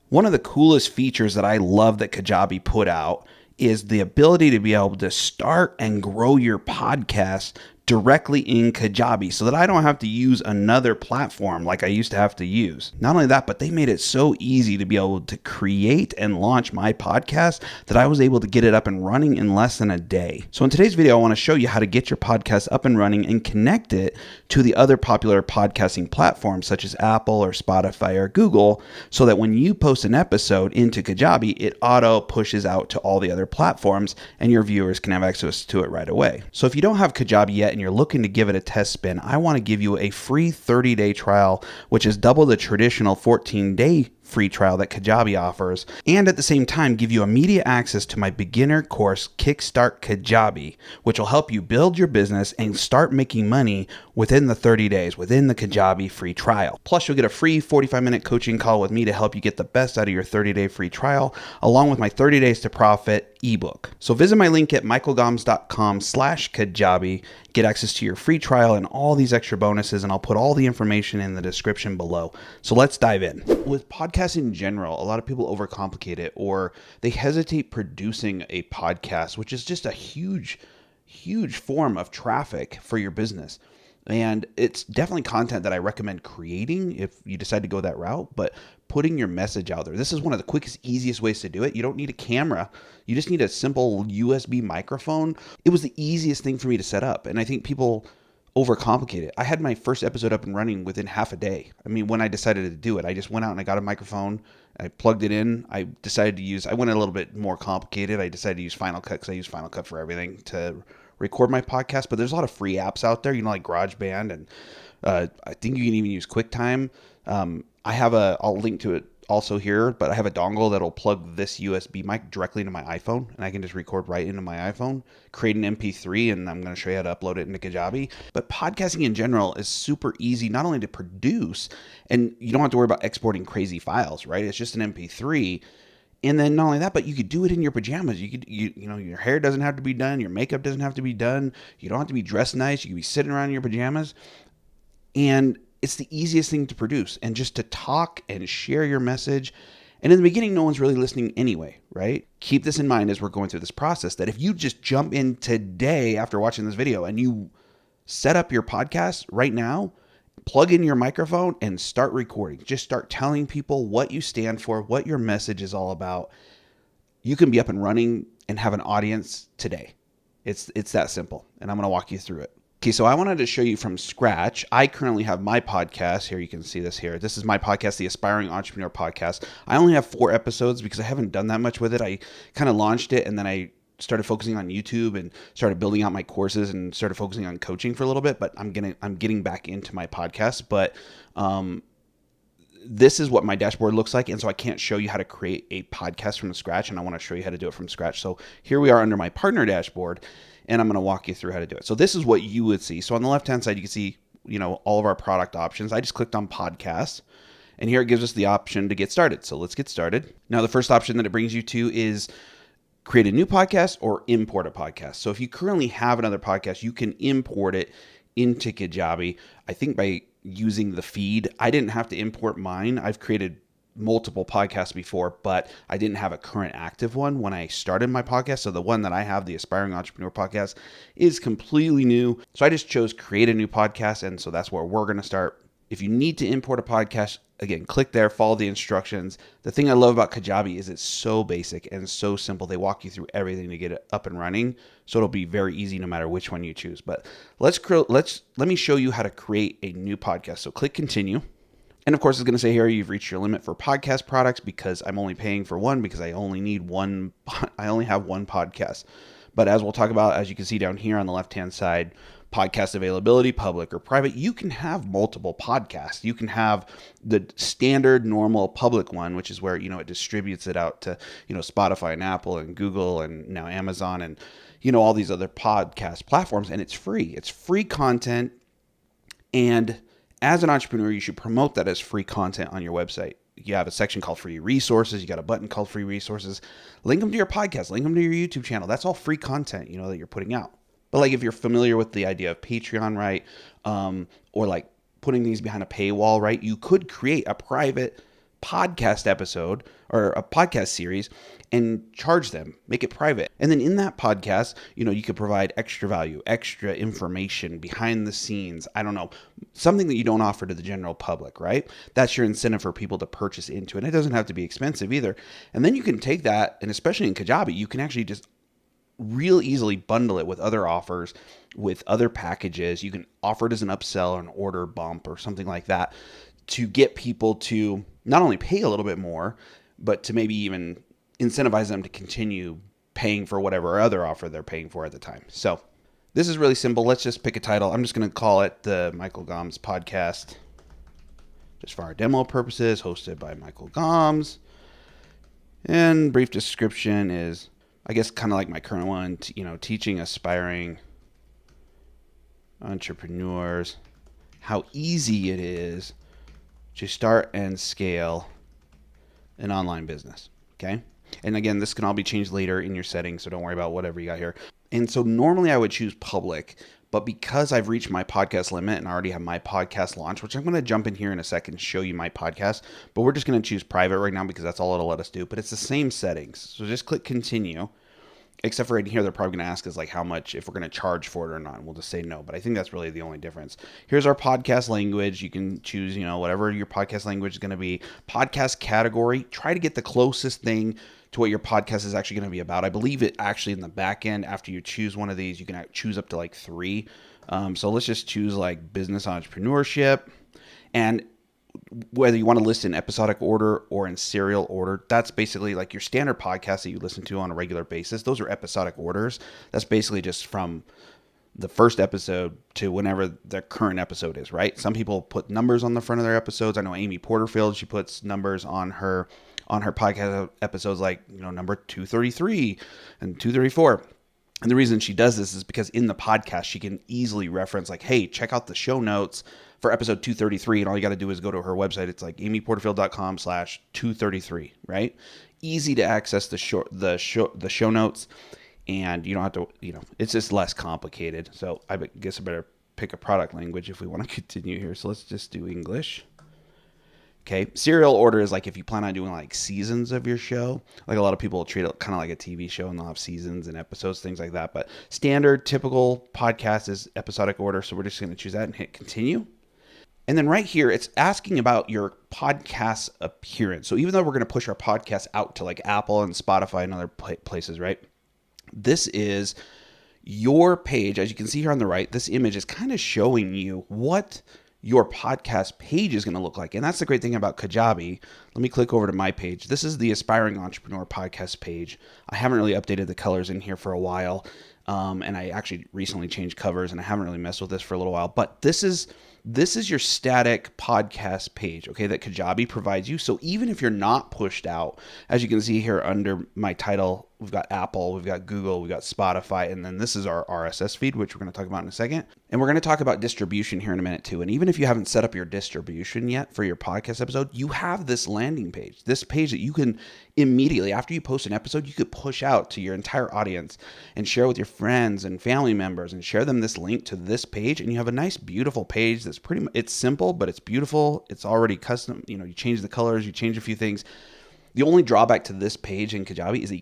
One of the coolest features that I love that Kajabi put out is the ability to be able to start and grow your podcast directly in Kajabi so that I don't have to use another platform like I used to have to use. Not only that, but they made it so easy to be able to create and launch my podcast that I was able to get it up and running in less than a day. So in today's video, I want to show you how to get your podcast up and running and connect it to the other popular podcasting platforms such as Apple or Spotify or Google, so that when you post an episode into Kajabi, it auto pushes out to all the other platforms and your viewers can have access to it right away. So if you don't have Kajabi yet and you're looking to give it a test spin, I want to give you a free 30-day trial, which is double the traditional 14-day free trial that Kajabi offers, and at the same time give you immediate access to my beginner course, Kickstart Kajabi, which will help you build your business and start making money within the 30 days, within the Kajabi free trial. Plus, you'll get a free 45-minute coaching call with me to help you get the best out of your 30-day free trial, along with my 30 Days to Profit ebook. So visit my link at michaelgoms.com/Kajabi, get access to your free trial and all these extra bonuses, and I'll put all the information in the description below. So let's dive in. With podcasts in general, a lot of people overcomplicate it, or they hesitate producing a podcast, which is just a huge form of traffic for your business. And it's definitely content that I recommend creating if you decide to go that route, but putting your message out there. This is one of the quickest, easiest ways to do it. You don't need a camera. You just need a simple USB microphone. It was the easiest thing for me to set up. And I think people overcomplicate it. I had my first episode up and running within half a day. I mean, when I decided to do it, I just went out and I got a microphone. I plugged it in. I went a little bit more complicated. I decided to use Final Cut because I use Final Cut for everything to record my podcast, but there's a lot of free apps out there, like GarageBand, and I think you can even use QuickTime. I'll link to it also here, but I have a dongle that'll plug this USB mic directly into my iPhone, and I can just record right into my iPhone, create an MP3, and I'm going to show you how to upload it into Kajabi. But podcasting in general is super easy, not only to produce, and you don't have to worry about exporting crazy files, right? It's just an MP3. And then not only that, but you could do it in your pajamas. Your hair doesn't have to be done. Your makeup doesn't have to be done. You don't have to be dressed nice. You can be sitting around in your pajamas. And it's the easiest thing to produce. And just to talk and share your message. And in the beginning, no one's really listening anyway, right? Keep this in mind as we're going through this process, that if you just jump in today after watching this video and you set up your podcast right now, plug in your microphone and start recording. Just start telling people what you stand for, what your message is all about. You can be up and running and have an audience today. It's that simple, and I'm going to walk you through it. Okay, so I wanted to show you from scratch. I currently have my podcast here. You can see this here. This is my podcast, the Aspiring Entrepreneur Podcast. I only have 4 episodes because I haven't done that much with it. I kind of launched it, and then I started focusing on YouTube and started building out my courses and started focusing on coaching for a little bit, but I'm getting back into my podcast. But this is what my dashboard looks like. And so I can't show you how to create a podcast from scratch, and I want to show you how to do it from scratch. So here we are under my partner dashboard, and I'm going to walk you through how to do it. So this is what you would see. So on the left-hand side, you can see, all of our product options. I just clicked on podcasts, and here it gives us the option to get started. So let's get started. Now, the first option that it brings you to is create a new podcast or import a podcast. So if you currently have another podcast, you can import it into Kajabi. I think by using the feed, I didn't have to import mine. I've created multiple podcasts before, but I didn't have a current active one when I started my podcast. So the one that I have, the Aspiring Entrepreneur Podcast, is completely new. So I just chose create a new podcast. And so that's where we're going to start. If you need to import a podcast, again, click there, follow the instructions. The thing I love about Kajabi is it's so basic and so simple. They walk you through everything to get it up and running. So it'll be very easy no matter which one you choose. But let me show you how to create a new podcast. So click continue. And of course, it's going to say here, you've reached your limit for podcast products, because I'm only paying for one because I only have one podcast. But as we'll talk about, as you can see down here on the left-hand side, podcast availability, public or private, you can have multiple podcasts. You can have the standard normal public one, which is where, it distributes it out to, Spotify and Apple and Google and now Amazon and, all these other podcast platforms. And it's free. It's free content. And as an entrepreneur, you should promote that as free content on your website. You have a section called free resources. You got a button called free resources. Link them to your podcast, link them to your YouTube channel. That's all free content, that you're putting out. But like if you're familiar with the idea of Patreon, right? Or like putting these behind a paywall, right? You could create a private podcast episode or a podcast series and charge them, make it private. And then in that podcast, you could provide extra value, extra information behind the scenes. I don't know, something that you don't offer to the general public, right? That's your incentive for people to purchase into it. And it doesn't have to be expensive either. And then you can take that, and especially in Kajabi, you can actually just real easily bundle it with other offers, with other packages. You can offer it as an upsell or an order bump or something like that to get people to not only pay a little bit more, but to maybe even incentivize them to continue paying for whatever other offer they're paying for at the time. So this is really simple. Let's just pick a title. I'm just going to call it the Michael Gomes Podcast, just for our demo purposes, hosted by Michael Gomes. And brief description is, I guess, kind of like my current one, teaching aspiring entrepreneurs how easy it is to start and scale an online business. Okay. And again, this can all be changed later in your settings, so don't worry about whatever you got here. And so normally I would choose public, but because I've reached my podcast limit and I already have my podcast launch, which I'm going to jump in here in a second and show you my podcast, but we're just going to choose private right now because that's all it'll let us do. But it's the same settings. So just click continue. Except for in here, they're probably going to ask us like how much, if we're going to charge for it or not. And we'll just say no. But I think that's really the only difference. Here's our podcast language. You can choose, whatever your podcast language is going to be. Podcast category. Try to get the closest thing to what your podcast is actually going to be about. I believe it actually in the back end, after you choose one of these, you can choose up to like 3. So let's just choose like business entrepreneurship. And whether you want to list in episodic order or in serial order, that's basically like your standard podcast that you listen to on a regular basis. Those are episodic orders. That's basically just from the first episode to whenever the current episode is, right? Some people put numbers on the front of their episodes. I know Amy Porterfield, she puts numbers on her podcast episodes, like, number 233 and 234. And the reason she does this is because in the podcast, she can easily reference like, hey, check out the show notes for episode 233. And all you got to do is go to her website. It's like amyporterfield.com/233, right? Easy to access the show notes. And you don't have to, it's just less complicated. So I guess I better pick a product language if we want to continue here. So let's just do English. Okay. Serial order is like if you plan on doing like seasons of your show. Like a lot of people treat it kind of like a TV show and they'll have seasons and episodes, things like that. But standard, typical podcast is episodic order. So we're just going to choose that and hit continue. And then right here, it's asking about your podcast appearance. So even though we're going to push our podcast out to like Apple and Spotify and other places, right? This is your page. As you can see here on the right, this image is kind of showing you what your podcast page is going to look like. And that's the great thing about Kajabi. Let me click over to my page. This is the Aspiring Entrepreneur podcast page. I haven't really updated the colors in here for a while. And I actually recently changed covers and I haven't really messed with this for a little while, but this is your static podcast page, okay, that Kajabi provides you. So even if you're not pushed out, as you can see here under my title, we've got Apple, we've got Google, we've got Spotify, and then this is our RSS feed, which we're going to talk about in a second. And we're going to talk about distribution here in a minute too. And even if you haven't set up your distribution yet for your podcast episode, you have this landing page, this page that you can immediately, after you post an episode, you could push out to your entire audience and share with your friends and family members and share them this link to this page. And you have a nice, beautiful page that's it's simple, but it's beautiful. It's already custom. You change the colors, you change a few things. The only drawback to this page in Kajabi is that you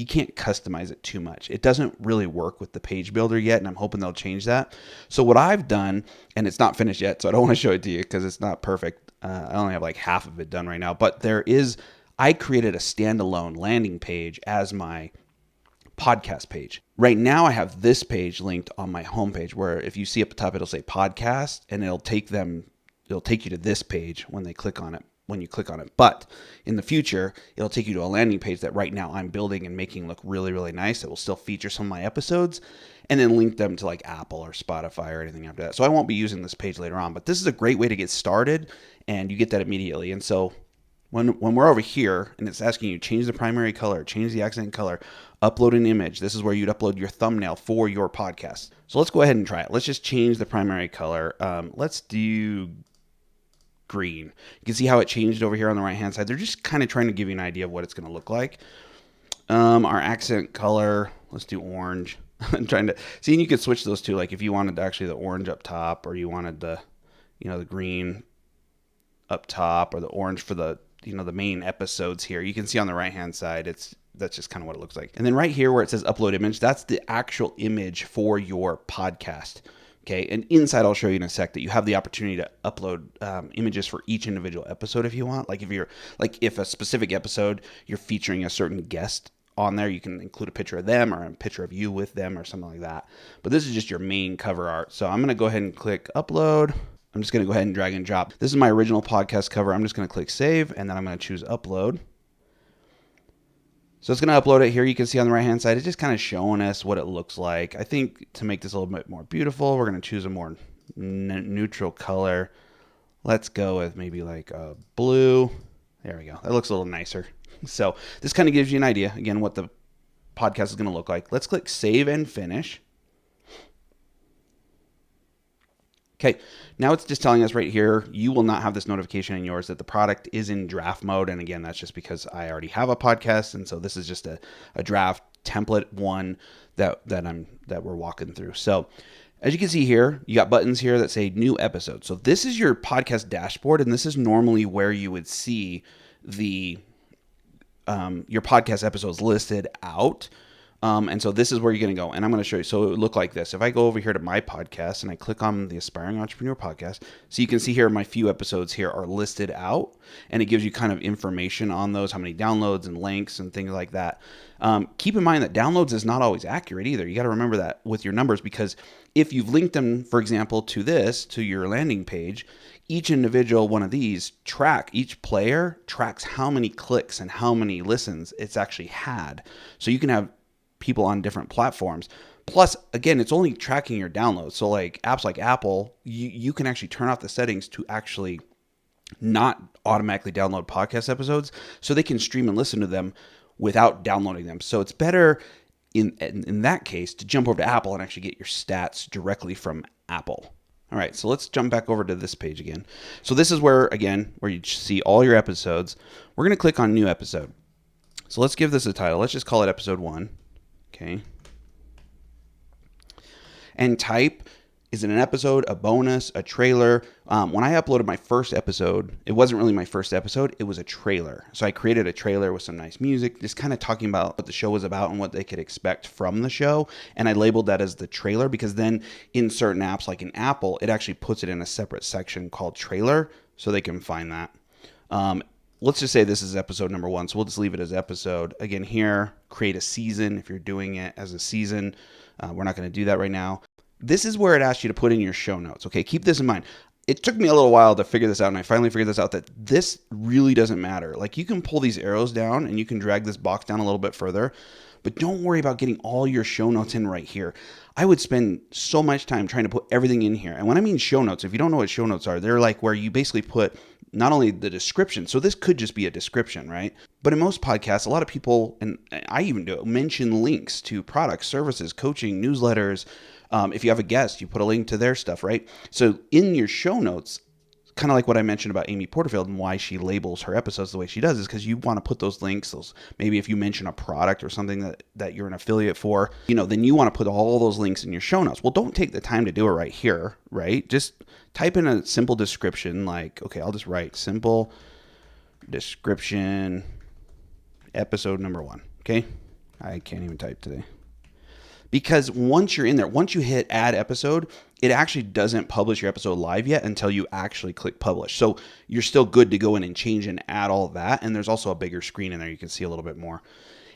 can't customize it too much. It doesn't really work with the page builder yet, and I'm hoping they'll change that. So what I've done, and it's not finished yet, so I don't want to show it to you because it's not perfect. I only have like half of it done right now, but I created a standalone landing page as my podcast page. Right now I have this page linked on my homepage where if you see up the top, it'll say podcast and it'll take you to this page when you click on it. But in the future, it'll take you to a landing page that right now I'm building and making look really, really nice. It will still feature some of my episodes and then link them to like Apple or Spotify or anything after that. So I won't be using this page later on, but this is a great way to get started and you get that immediately. And so when we're over here and it's asking you change the primary color, change the accent color, upload an image, this is where you'd upload your thumbnail for your podcast. So let's go ahead and try it. Let's just change the primary color. Let's do green. You can see how it changed over here on the right hand side. They're just kind of trying to give you an idea of what it's going to look like. Our accent color, let's do orange. I'm trying to see, and you could switch those two. Like if you wanted actually the orange up top or you wanted the green up top, or the orange for the, the main episodes here. You can see on the right hand side, that's just kind of what it looks like. And then right here where it says upload image, that's the actual image for your podcast. Okay, and inside I'll show you in a sec that you have the opportunity to upload images for each individual episode if you want. If a specific episode you're featuring a certain guest on there, you can include a picture of them or a picture of you with them or something like that. But this is just your main cover art. So I'm going to go ahead and click upload. I'm just going to go ahead and drag and drop. This is my original podcast cover. I'm just going to click save, and then I'm going to choose upload. So it's going to upload it here. You can see on the right hand side, it's just kind of showing us what it looks like. I think to make this a little bit more beautiful, we're going to choose a more neutral color. Let's go with maybe like a blue. There we go. That looks a little nicer. So this kind of gives you an idea, again, what the podcast is going to look like. Let's click save and finish. Okay, now it's just telling us right here, you will not have this notification in yours that the product is in draft mode. And again, that's just because I already have a podcast. And so this is just a draft template one that we're walking through. So as you can see here, you got buttons here that say new episode. So this is your podcast dashboard. And this is normally where you would see your podcast episodes listed out. And so this is where you're going to go. And I'm going to show you. So it would look like this. If I go over here to my podcast and I click on the Aspiring Entrepreneur Podcast, so you can see here my few episodes here are listed out, and it gives you kind of information on those, how many downloads and links and things like that. Keep in mind that downloads is not always accurate either. You got to remember that with your numbers, because if you've linked them, for example, to your landing page, each individual one of these each player tracks how many clicks and how many listens it's actually had. So you can have people on different platforms. Plus, again, it's only tracking your downloads. So like apps like Apple, you can actually turn off the settings to actually not automatically download podcast episodes, so they can stream and listen to them without downloading them. So it's better in that case to jump over to Apple and actually get your stats directly from Apple. All right, so let's jump back over to this page again. So this is where you see all your episodes. We're going to click on new episode. So let's give this a title. Let's just call it episode 1. Okay. And type, is it an episode, a bonus, a trailer? When I uploaded my first episode, it wasn't really my first episode. It was a trailer. So I created a trailer with some nice music, just kind of talking about what the show was about and what they could expect from the show. And I labeled that as the trailer, because then in certain apps, like in Apple, it actually puts it in a separate section called trailer, so they can find that. Let's just say this is episode number 1. So we'll just leave it as episode. Again, here, create a season if you're doing it as a season. We're not going to do that right now. This is where it asks you to put in your show notes. Okay, keep this in mind. It took me a little while to figure this out, and I finally figured this out, that this really doesn't matter. Like, you can pull these arrows down and you can drag this box down a little bit further, but don't worry about getting all your show notes in right here. I would spend so much time trying to put everything in here. And when I mean show notes, if you don't know what show notes are, they're like where you basically put not only the description, so this could just be a description, right? But in most podcasts, a lot of people, and I even do it, mention links to products, services, coaching, newsletters. If you have a guest, you put a link to their stuff, right? So in your show notes, kind of like what I mentioned about Amy Porterfield and why she labels her episodes the way she does, is because you want to put those links, maybe if you mention a product or something that you're an affiliate for, then you want to put all those links in your show notes. Well, don't take the time to do it right here, right? Just type in a simple description, like, okay, I'll just write simple description, episode number 1, okay? I can't even type today. Because once you're in there, once you hit add episode, it actually doesn't publish your episode live yet until you actually click publish. So you're still good to go in and change and add all that. And there's also a bigger screen in there. You can see a little bit more.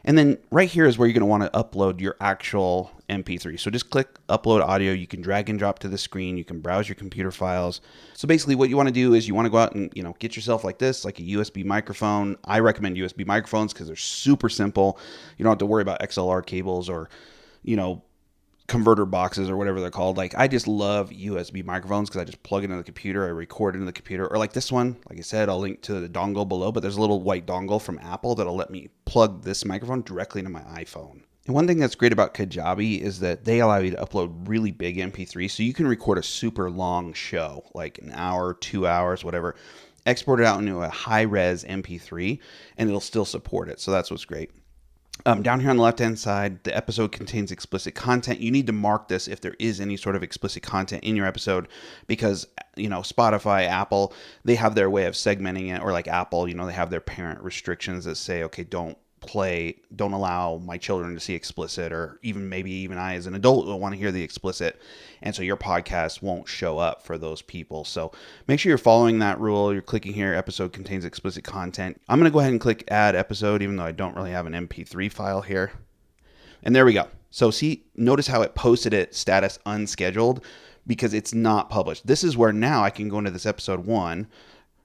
And then right here is where you're going to want to upload your actual MP3. So just click upload audio. You can drag and drop to the screen. You can browse your computer files. So basically what you want to do is you want to go out and, get yourself like this, like a USB microphone. I recommend USB microphones because they're super simple. You don't have to worry about XLR cables or converter boxes or whatever they're called. Like, I just love USB microphones because I just plug it into the computer, I record into the computer, or like this one, like I said, I'll link to the dongle below, but there's a little white dongle from Apple that'll let me plug this microphone directly into my iPhone. And one thing that's great about Kajabi is that they allow you to upload really big MP3, so you can record a super long show, like an hour, 2 hours, whatever, export it out into a high-res MP3, and it'll still support it. So that's what's great. Down here on the left-hand side, the episode contains explicit content. You need to mark this if there is any sort of explicit content in your episode because, Spotify, Apple, they have their way of segmenting it, or like Apple, they have their parent restrictions that say, okay, don't allow my children to see explicit, or even I as an adult will want to hear the explicit. And so your podcast won't show up for those people. So make sure you're following that rule. You're clicking here, episode contains explicit content. I'm going to go ahead and click add episode, even though I don't really have an MP3 file here. And there we go. So notice how it posted it status unscheduled because it's not published. This is where now I can go into this episode 1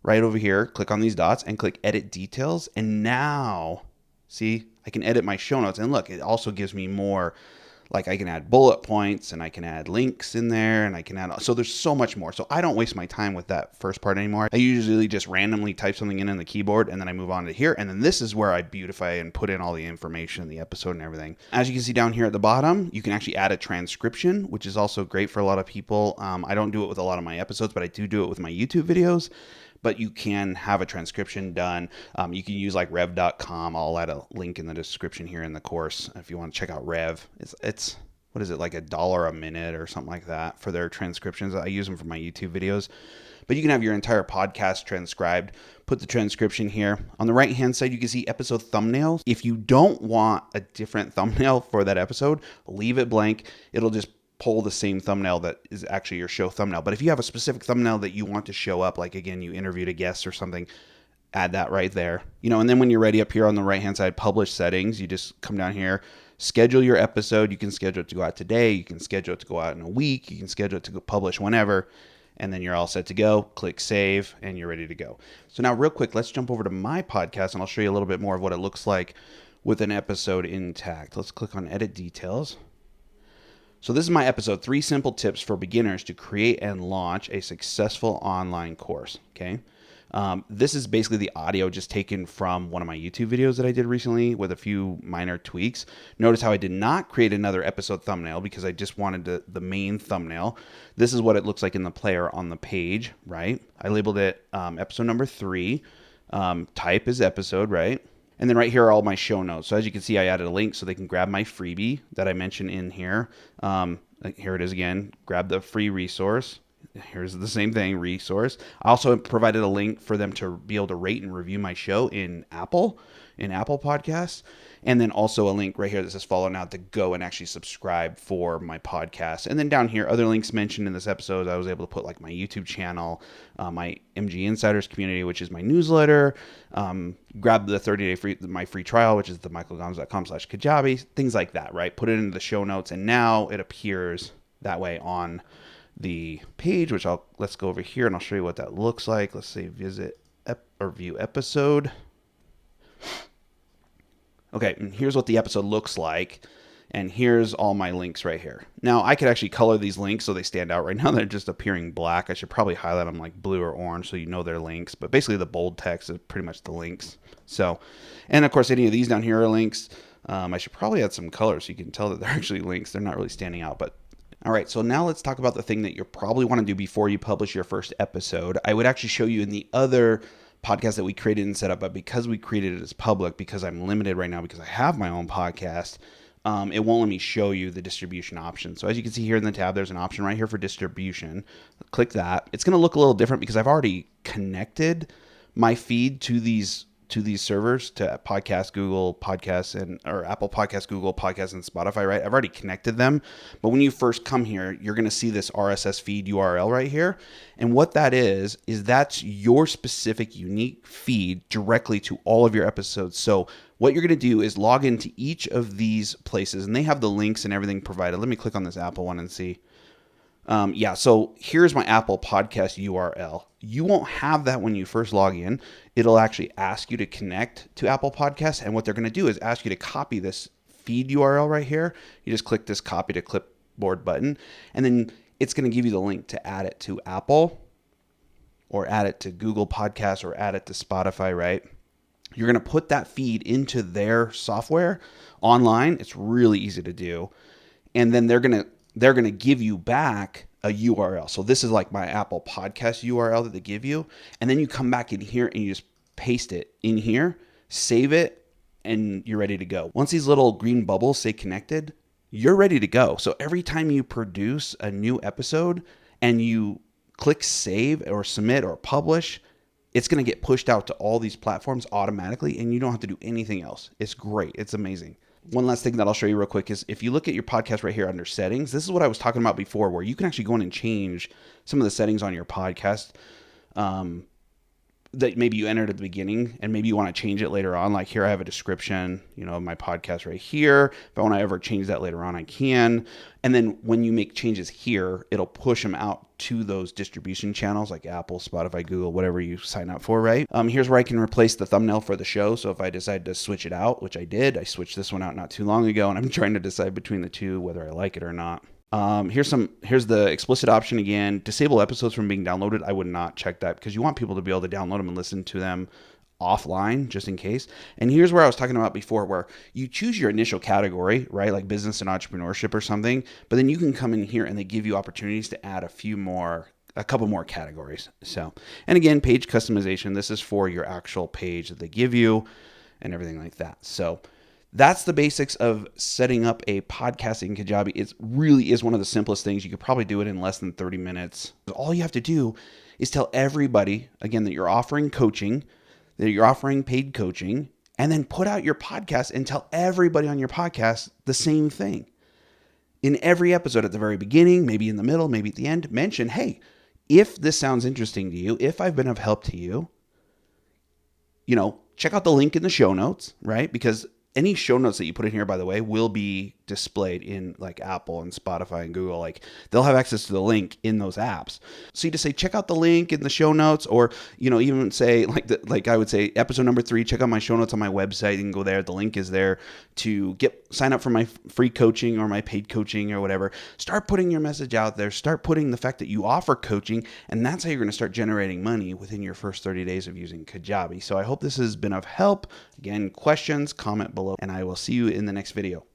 right over here, click on these dots and click edit details. And now see, I can edit my show notes, and look, it also gives me more, like I can add bullet points and I can add links in there, and I can add, so there's so much more. So I don't waste my time with that first part anymore. I usually just randomly type something in the keyboard and then I move on to here. And then this is where I beautify and put in all the information in the episode and everything. As you can see down here at the bottom, you can actually add a transcription, which is also great for a lot of people. I don't do it with a lot of my episodes, but I do it with my YouTube videos. But you can have a transcription done. You can use like rev.com. I'll add a link in the description here in the course if you want to check out Rev. It's what is it, like $1 a minute or something like that for their transcriptions. I use them for my YouTube videos. But you can have your entire podcast transcribed. Put the transcription here. On the right-hand side, you can see episode thumbnails. If you don't want a different thumbnail for that episode, leave it blank. It'll just pull the same thumbnail that is actually your show thumbnail. But if you have a specific thumbnail that you want to show up, like again, you interviewed a guest or something, add that right there. And then when you're ready up here on the right-hand side, publish settings, you just come down here, schedule your episode. You can schedule it to go out today. You can schedule it to go out in a week. You can schedule it to go publish whenever. And then you're all set to go. Click save and you're ready to go. So now real quick, let's jump over to my podcast and I'll show you a little bit more of what it looks like with an episode intact. Let's click on edit details. So this is my episode, 3 simple tips for beginners to create and launch a successful online course. Okay. This is basically the audio just taken from one of my YouTube videos that I did recently with a few minor tweaks. Notice how I did not create another episode thumbnail because I just wanted the main thumbnail. This is what it looks like in the player on the page, right? I labeled it episode number 3. Type is episode, right? And then right here are all my show notes. So as you can see, I added a link so they can grab my freebie that I mentioned in here. Here it is again. Grab the free resource. Here's the same thing, resource. I also provided a link for them to be able to rate and review my show in Apple Podcasts. And then also a link right here that says follow now to go and actually subscribe for my podcast. And then down here, other links mentioned in this episode, I was able to put like my YouTube channel, my MG Insiders community, which is my newsletter, grab the 30-day my free trial, which is the michaelgomes.com/Kajabi, things like that, right? Put it into the show notes and now it appears that way on the page, which let's go over here and I'll show you what that looks like. Let's say visit or view episode. Okay, and here's what the episode looks like. And here's all my links right here. Now, I could actually color these links so they stand out. Right now, they're just appearing black. I should probably highlight them like blue or orange so you know they're links. But basically, the bold text is pretty much the links. So, and of course, any of these down here are links. I should probably add some color so you can tell that they're actually links. They're not really standing out, but all right, so now let's talk about the thing that you probably want to do before you publish your first episode. I would actually show you in the other podcast that we created and set up, but because we created it as public, because I'm limited right now because I have my own podcast, it won't let me show you the distribution option. So as you can see here in the tab, there's an option right here for distribution. Click that. It's going to look a little different because I've already connected my feed to these servers, to Podcast, Google Podcasts, or Apple Podcasts, Google Podcasts, and Spotify, right? I've already connected them. But when you first come here, you're going to see this RSS feed URL right here. And what that is that's your specific unique feed directly to all of your episodes. So what you're going to do is log into each of these places, and they have the links and everything provided. Let me click on this Apple one and see. So here's my Apple Podcast URL. You won't have that when you first log in. It'll actually ask you to connect to Apple Podcasts. And what they're going to do is ask you to copy this feed URL right here. You just click this copy to clipboard button. And then it's going to give you the link to add it to Apple or add it to Google Podcasts or add it to Spotify, right? You're going to put that feed into their software online. It's really easy to do. And then they're going to give you back a URL. So this is like my Apple Podcast URL that they give you. And then you come back in here and you just paste it in here, save it, and you're ready to go. Once these little green bubbles say connected, you're ready to go. So every time you produce a new episode and you click save or submit or publish, it's going to get pushed out to all these platforms automatically, and you don't have to do anything else. It's great. It's amazing. One last thing that I'll show you real quick is if you look at your podcast right here under settings, this is what I was talking about before, where you can actually go in and change some of the settings on your podcast that maybe you entered at the beginning, and maybe you want to change it later on. Like here, I have a description, of my podcast right here. If I want to ever change that later on, I can. And then when you make changes here, it'll push them out to those distribution channels like Apple, Spotify, Google, whatever you sign up for, right? Here's where I can replace the thumbnail for the show. So if I decide to switch it out, which I did, I switched this one out not too long ago, and I'm trying to decide between the two, whether I like it or not. Here's the explicit option again. Disable episodes from being downloaded. I would not check that because you want people to be able to download them and listen to them offline just in case. And here's where I was talking about before, where you choose your initial category, right? Like business and entrepreneurship or something, but then you can come in here and they give you opportunities to add a couple more categories. So, and again, page customization. This is for your actual page that they give you and everything like that. So that's the basics of setting up a podcast in Kajabi. It really is one of the simplest things. You could probably do it in less than 30 minutes. All you have to do is tell everybody, again, that you're offering coaching, that you're offering paid coaching, and then put out your podcast and tell everybody on your podcast the same thing. In every episode at the very beginning, maybe in the middle, maybe at the end, mention, hey, if this sounds interesting to you, if I've been of help to you, check out the link in the show notes, right? Because any show notes that you put in here, by the way, will be displayed in like Apple and Spotify and Google. Like they'll have access to the link in those apps. So you just say, check out the link in the show notes, or, even say like I would say episode number 3, check out my show notes on my website. You can go there. The link is there to sign up for my free coaching or my paid coaching or whatever. Start putting your message out there. Start putting the fact that you offer coaching, and that's how you're going to start generating money within your first 30 days of using Kajabi. So I hope this has been of help. Again, questions, comment below, and I will see you in the next video.